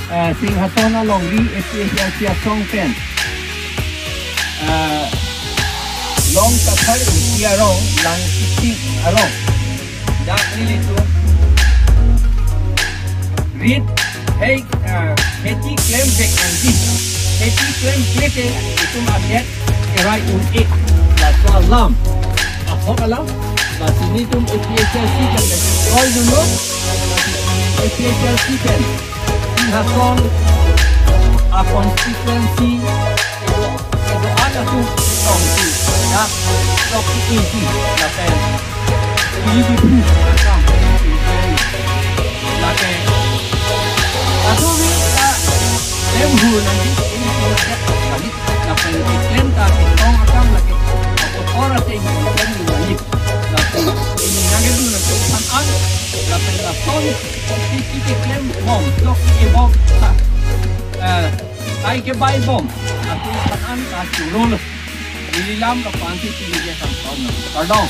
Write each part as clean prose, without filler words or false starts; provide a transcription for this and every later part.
sing haton along di SPSL sia song pen long kathai sia rong lang sisi along dak ni itu read hey heti claim back nanti heti claim back itu maksud erai un la so alam apa alam la sini tu SPSL si kan all dulu SPSL si kan haton a constituency itu ada tu kongsi ya loki easy la pen ini di kam la pen atau ni lem hu nanti ini projek balik la pen lem ta tong akam lagi apa orang teh lem ni la pen ini nanti tu nanti an la pen la ton ini lem bom loki bom ai ke bai bom aku an ka turun di dalam kapan sih dia sampai pardon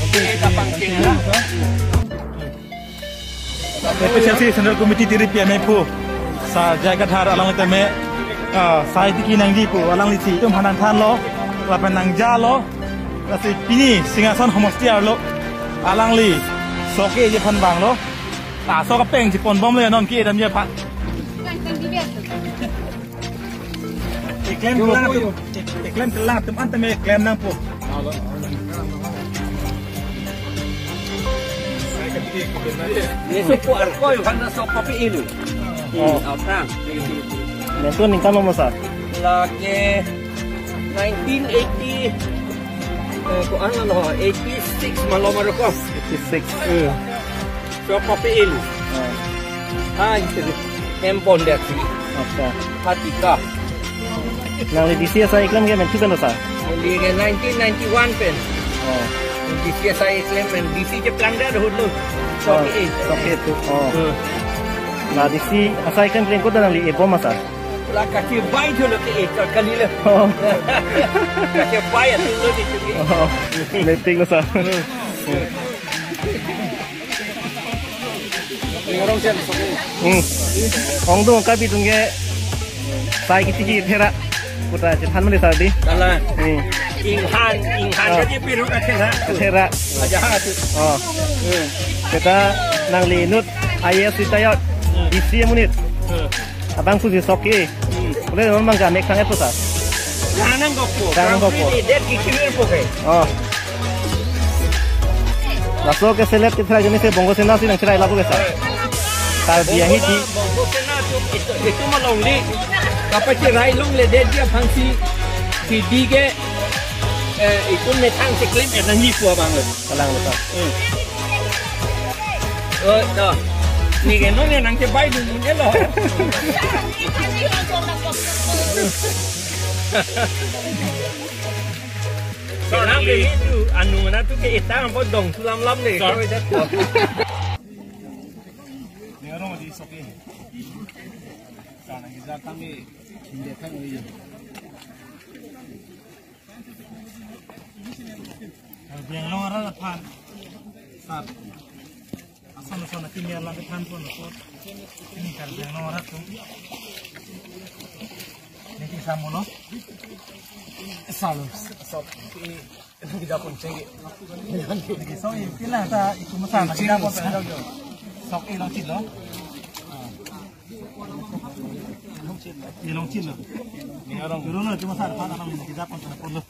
kita pangking lah SPSL Central Committee diri PMF sa jaga thar alang teme sai tiki nangji pu alang lici tum hanan than lo lapan nangja lo rasi pini singason homostiar lo alang li soke je phan bang lo ta so ka peng ji pon bom le non ki dam ye phat iklan telah tum ante me klaim nang pu ni suku arkoi kan so kopi ini orang nentu ningkan lo masa lagi 1980 ko ano no 86 malomar ko 86 so kopi ini itu empon dia sih hatika nang di sia saya iklan game tu kan sa di 1991 pen di sia saya iklan pen di sia je plan dah dulu soke tu nah di si asal iklan plan ko dan li ebo masa la kasih bayi tu lo ke kali le kasih bayi tu lo di tu letting lo sa orang siapa Hong tu kapi tungge sai kiti thera putra jethan mane sa di kala inghan jadi biru thera aja tu kita nang linut ayat sitayot isi menit abang susi soke boleh memang gak mek sang apa sa kanang gopo det kikir poke masuk ke select kita jenis bongo senasi nang cerai lagu sa tar dia hiti bongo senasi itu malong li kapag cerai long le det dia fangsi sidige itu metang si claim energi po banget kalang betul dah ni kan nong yang nangke bayi dulu ni loh Sekarang itu anu mana tu ke itang apa dong sulam lam deh kalau itu ni orang di soke sekarang kita kami hindi kan ini yang orang lapan saat asal kini yang lapan pun ini kan yang orang tu ini kita mula selalu ini kita pun cengki ini so istilah ta itu masalah kita pun ada jo sok ilong cit lo ilong cit lo ni orang cuma salah orang kita pun ada pun lo